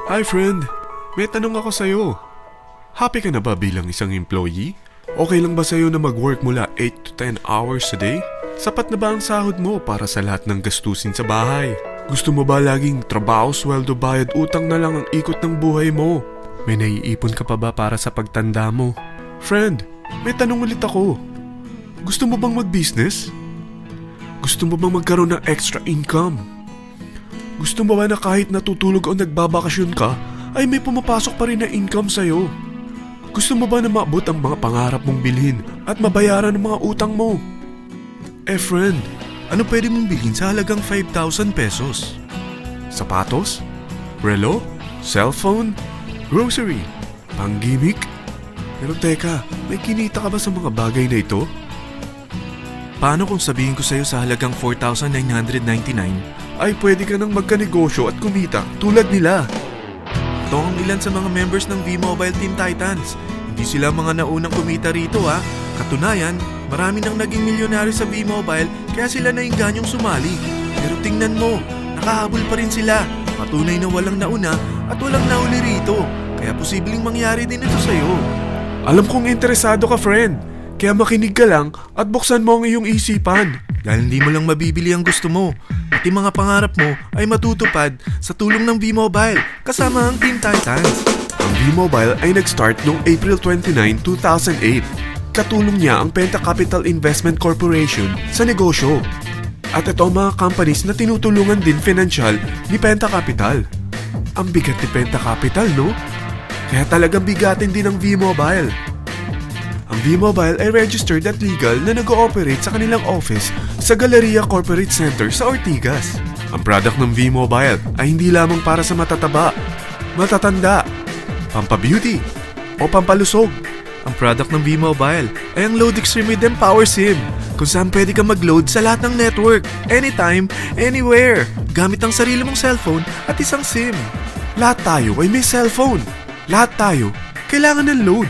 Hi friend, may tanong ako sa'yo. Happy ka na ba bilang isang employee? Okay lang ba sa'yo na mag-work mula 8 to 10 hours a day? Sapat na ba ang sahod mo para sa lahat ng gastusin sa bahay? Gusto mo ba laging trabaho, sweldo, bayad, utang na lang ang ikot ng buhay mo? May naiipon ka pa ba para sa pagtanda mo? Friend, may tanong ulit ako. Gusto mo bang mag-business? Gusto mo bang magkaroon ng extra income? Gusto mo ba na kahit natutulog o nagbabakasyon ka, ay may pumapasok pa rin na income sa'yo? Gusto mo ba na maabot ang mga pangarap mong bilhin at mabayaran ang mga utang mo? Friend, ano pwede mong bilhin sa halagang 5,000 pesos? Sapatos? Relo? Cellphone? Grocery? Pang-gimmick? Pero teka, may kinita ka ba sa mga bagay na ito? Paano kung sabihin ko sa'yo sa halagang 4,999 ay pwede ka nang magkanegosyo at kumita tulad nila? Ito ang ilan sa mga members ng V-Mobile Teen Titans. Hindi sila mga naunang kumita rito ha. Katunayan, marami nang naging milyonaryo sa V-Mobile kaya sila naingganyong sumali. Pero tingnan mo, nakahabol pa rin sila. Patunay na walang nauna at walang nauli rito. Kaya posibleng mangyari din ito sa'yo. Alam kong interesado ka, friend. Kaya makinig ka lang at buksan mo ang iyong isipan. Dahil hindi mo lang mabibili ang gusto mo. Pati mga pangarap mo ay matutupad sa tulong ng V-Mobile kasama ang Teen Titans. Ang V-Mobile ay nag-start noong April 29, 2008. Katulong niya ang Penta Capital Investment Corporation sa negosyo. At ito ang mga companies na tinutulungan din financial ni Penta Capital. Ang bigat ni Penta Capital, no? Kaya talagang bigatin din ang V-Mobile. Ang V-Mobile ay registered at legal na nag-ooperate sa kanilang office sa Galleria Corporate Center sa Ortigas. Ang product ng V-Mobile ay hindi lamang para sa matataba, matatanda, pampabeauty, o pampalusog. Ang product ng V-Mobile ay ang Load Extreme with Empower SIM, kung saan pwede kang mag-load sa lahat ng network, anytime, anywhere, gamit ang sarili mong cellphone at isang SIM. Lahat tayo ay may cellphone. Lahat tayo kailangan ng load.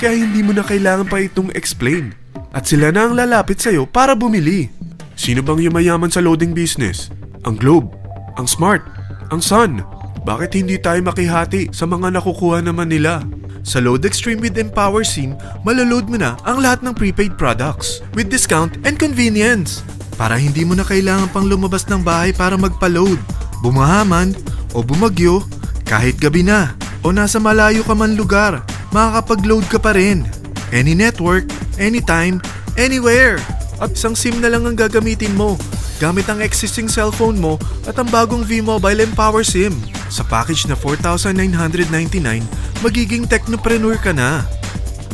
Kaya hindi mo na kailangan pa itong explain. At sila na ang lalapit sa'yo para bumili. Sino bang yumayaman sa loading business? Ang Globe, ang Smart, ang Sun. Bakit hindi tayo makihati sa mga nakukuha naman nila? Sa Load Extreme with Empower SIM, malaload mo na ang lahat ng prepaid products with discount and convenience. Para hindi mo na kailangan pang lumabas ng bahay para magpa-load. Bumahaman o bumagyo, kahit gabi na o nasa malayo ka man lugar, makakapag-load ka pa rin. Any network, anytime, anywhere. At isang SIM na lang ang gagamitin mo gamit ang existing cellphone mo at ang bagong V-Mobile Empower SIM. Sa package na 4,999, magiging technopreneur ka na.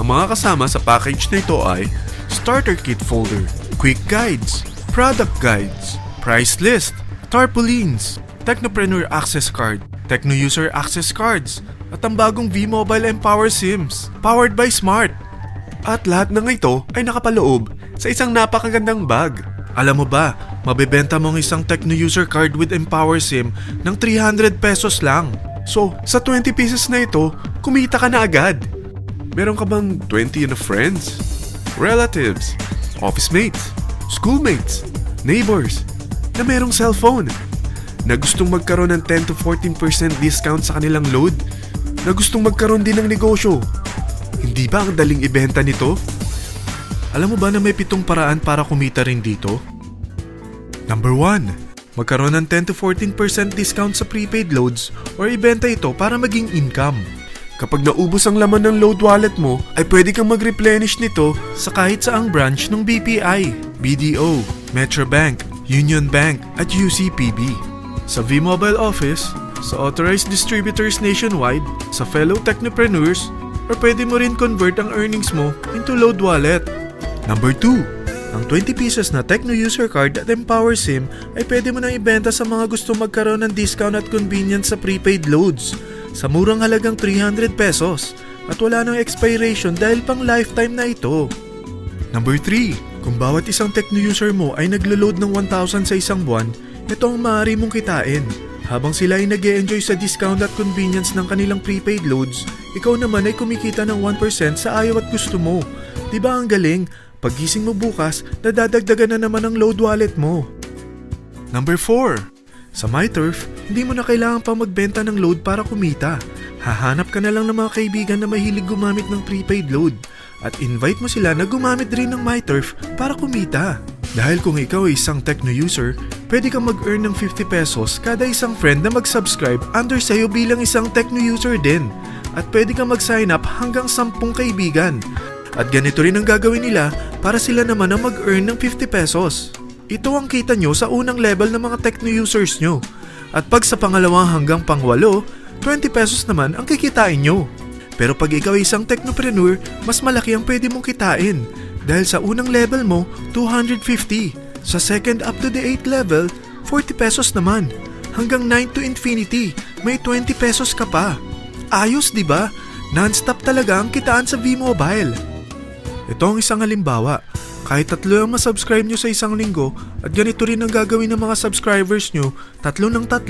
Ang mga kasama sa package na ito ay Starter Kit Folder, Quick Guides, Product Guides, Price List, Tarpaulins, Technopreneur Access Card, Techno User Access Cards, at ang bagong V-Mobile Empower SIMs, powered by Smart. At lahat ng ito ay nakapaloob sa isang napakagandang bag. Alam mo ba, mabebenta mo ang isang Techno User Card with Empower SIM ng 300 pesos lang. So, sa 20 pieces na ito, kumita ka na agad. Meron ka bang 20 na friends, relatives, office mates, schoolmates, neighbors, na merong cellphone, na gustong magkaroon ng 10 to 14% discount sa kanilang load, na gustong magkaroon din ng negosyo? Hindi ba ang daling ibenta nito? Alam mo ba na may 7 paraan para kumita rin dito? Number 1. Magkaroon ng 10 to 14% discount sa prepaid loads or ibenta ito para maging income. Kapag naubos ang laman ng load wallet mo, ay pwede kang mag-replenish nito sa kahit saang branch ng BPI, BDO, Metrobank, Union Bank at UCPB. Sa V-Mobile Office, sa authorized distributors nationwide, sa fellow technopreneurs, or pwede mo rin convert ang earnings mo into load wallet. Number 2. Ang 20 pieces na Techno User Card at Empower SIM ay pwede mo nang ibenta sa mga gusto magkaroon ng discount at convenience sa prepaid loads sa murang halagang 300 pesos at wala nang expiration dahil pang lifetime na ito. Number 3. Kung bawat isang Techno user mo ay naglo-load ng 1,000 sa isang buwan, ito ang maaari mong kitain. Habang sila ay nag-e-enjoy sa discount at convenience ng kanilang prepaid loads, ikaw naman ay kumikita ng 1% sa ayaw at gusto mo. Diba ang galing? Paggising mo bukas, nadadagdagan na naman ang load wallet mo. Number 4. Sa MyTurf, hindi mo na kailangan pang magbenta ng load para kumita. Hahanap ka na lang ng mga kaibigan na mahilig gumamit ng prepaid load at invite mo sila na gumamit rin ng MyTurf para kumita. Dahil kung ikaw ay isang Tecno user, pwede kang mag-earn ng 50 pesos kada isang friend na mag-subscribe under sa'yo bilang isang Tecno user din. At pwede kang mag-sign up hanggang 10 kaibigan. At ganito rin ang gagawin nila para sila naman ang mag-earn ng 50 pesos. Ito ang kita nyo sa unang level ng mga Tecno users nyo. At pag sa pangalawa hanggang pang-8, 20 pesos naman ang kikitain nyo. Pero pag ikaw ay isang technopreneur, mas malaki ang pwede mong kitain. Dahil sa unang level mo, 250. Sa second up to the 8th level, 40 pesos naman. Hanggang 9 to infinity, may 20 pesos ka pa. Ayos, di ba? Non-stop talaga ang kitaan sa V-Mobile. Ito ang isang halimbawa. Kahit 3 ang masubscribe nyo sa isang linggo at ganito rin ang gagawin ng mga subscribers nyo, 3 ng 3,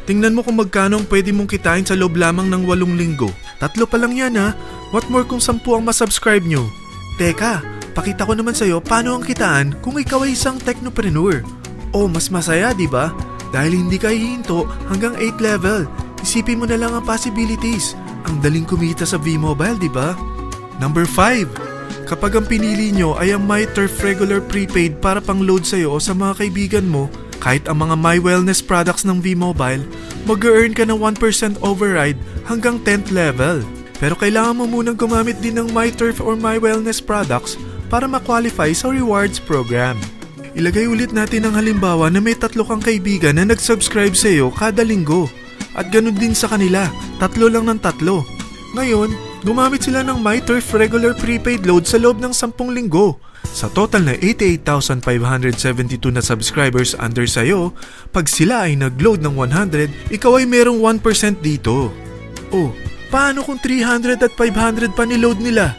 tingnan mo kung magkano ang pwede mong kitain sa loob lamang ng 8 linggo. 3 pa lang yan ha. What more kung 10 ang masubscribe nyo? Teka, pakita ko naman sa'yo paano ang kitaan kung ikaw ay isang technopreneur. Oh, mas masaya, di ba? Dahil hindi ka hihinto hanggang 8 level. Isipin mo na lang ang possibilities. Ang daling kumita sa V-Mobile, di ba? Number 5. Kapag ang pinili nyo ay ang MyTurf regular prepaid para pang-load sa'yo o sa mga kaibigan mo, kahit ang mga My Wellness products ng V-Mobile, mag-earn ka ng 1% override hanggang 10th level. Pero kailangan mo munang gumamit din ng MyTurf or My Wellness products para ma-qualify sa rewards program. Ilagay ulit natin ang halimbawa na may 3 kang kaibigan na nag-subscribe sa'yo kada linggo. At ganun din sa kanila, 3 lang ng 3. Ngayon, gumamit sila ng MyTurf regular prepaid load sa loob ng 10 linggo. Sa total na 88,572 na subscribers under sa'yo, pag sila ay nag-load ng 100, ikaw ay merong 1% dito. Oh, paano kung 300 at 500 pa ni-load nila?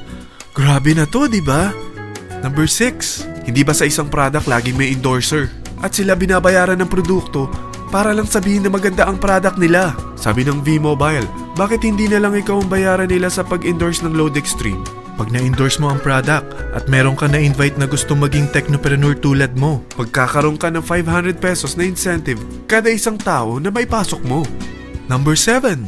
Grabe na to, di ba? Number 6. Hindi ba sa isang product laging may endorser? At sila binabayaran ng produkto para lang sabihin na maganda ang product nila. Sabi ng V-Mobile, bakit hindi na lang ikaw ang bayaran nila sa pag-endorse ng Load Extreme? Pag na-endorse mo ang product at meron ka na-invite na gusto maging technopreneur tulad mo, magkakaroon ka ng 500 pesos na incentive kada isang tao na may pasok mo. Number 7.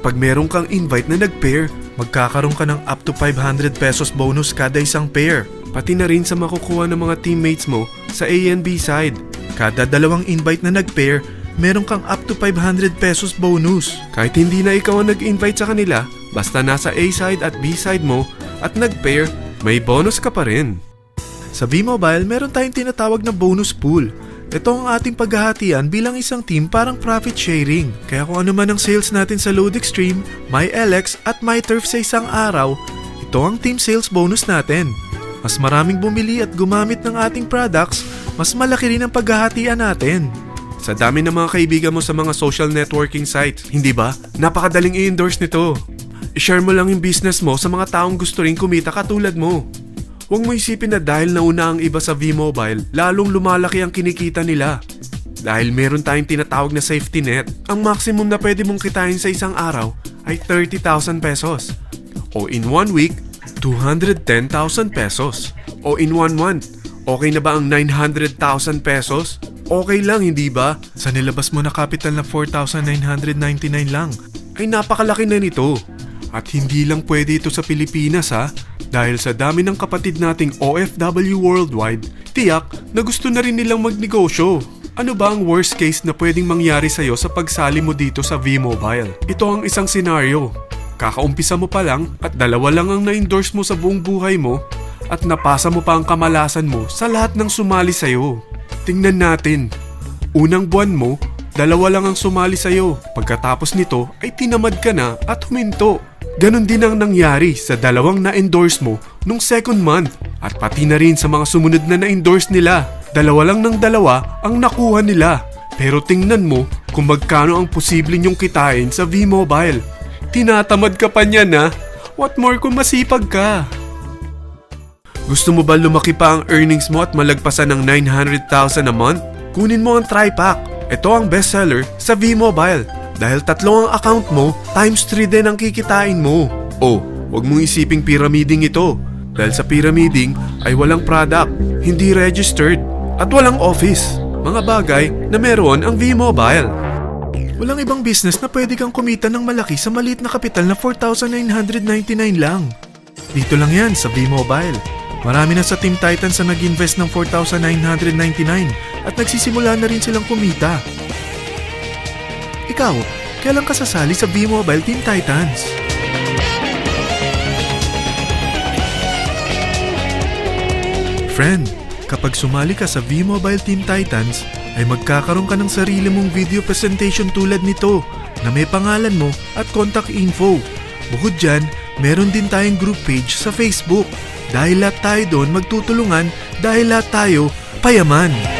Pag meron kang invite na nag-pair, magkakaroon ka ng up to 500 pesos bonus kada isang pair. Pati na rin sa makukuha ng mga teammates mo sa A and B side. Kada 2 invite na nag-pair, meron kang up to 500 pesos bonus. Kahit hindi na ikaw ang nag-invite sa kanila, basta nasa A side at B side mo at nag-pair, may bonus ka pa rin. Sa V-Mobile, meron tayong tinatawag na bonus pool. Ito ang ating paghahatian bilang isang team parang profit sharing. Kaya kung ano man ang sales natin sa Load Extreme, MyLX at MyTurf sa isang araw, ito ang team sales bonus natin. Mas maraming bumili at gumamit ng ating products, mas malaki rin ang paghahatian natin. Sa dami ng mga kaibigan mo sa mga social networking sites, hindi ba? Napakadaling i-endorse nito. I-share mo lang yung business mo sa mga taong gusto rin kumita katulad mo. Huwag mo isipin na dahil nauna ang iba sa V-Mobile, lalong lumalaki ang kinikita nila. Dahil meron tayong tinatawag na safety net, ang maximum na pwede mong kitain sa isang araw ay 30,000 pesos. O in 1 week, 210,000 pesos. O in 1 month, okay na ba ang 900,000 pesos? Okay lang, hindi ba? Sa nilabas mo na capital na 4,999 lang, ay napakalaki na nito. At hindi lang pwede ito sa Pilipinas ha, dahil sa dami ng kapatid nating OFW worldwide, tiyak na gusto na rin nilang magnegosyo. Ano ba ang worst case na pwedeng mangyari sa'yo sa pagsali mo dito sa V-Mobile? Ito ang isang senaryo. Kakaumpisa mo pa lang at 2 lang ang na-endorse mo sa buong buhay mo at napasa mo pa ang kamalasan mo sa lahat ng sumali sa'yo. Tingnan natin. Unang buwan mo, 2 lang ang sumali sa'yo. Pagkatapos nito ay tinamad ka na at huminto. Ganon din ang nangyari sa 2 na-endorse mo nung second month at pati na rin sa mga sumunod na na-endorse nila. 2 lang ng 2 ang nakuha nila. Pero tingnan mo kung magkano ang posible nyong kitain sa V-Mobile. Tinatamad ka pa niyan ha? What more kung masipag ka? Gusto mo ba lumaki pa ang earnings mo at malagpasan ng 900,000 a month? Kunin mo ang TriPack. Ito ang bestseller sa V-Mobile. Dahil 3 ang account mo, times 3 din ang kikitain mo. Oh, wag mong isiping pyramiding ito. Dahil sa pyramiding ay walang product, hindi registered, at walang office. Mga bagay na meron ang V-Mobile. Walang ibang business na pwede kang kumita ng malaki sa maliit na kapital na 4,999 lang. Dito lang yan sa V-Mobile. Marami na sa Team Titans na nag-invest ng 4,999 at nagsisimula na rin silang kumita. Ikaw, kailan ka sasali sa V-Mobile Team Titans? Friend, kapag sumali ka sa V-Mobile Team Titans, ay magkakaroon ka ng sarili mong video presentation tulad nito na may pangalan mo at contact info. Bukod dyan, meron din tayong group page sa Facebook. Dahil lahat tayo doon magtutulungan dahil lahat tayo payaman.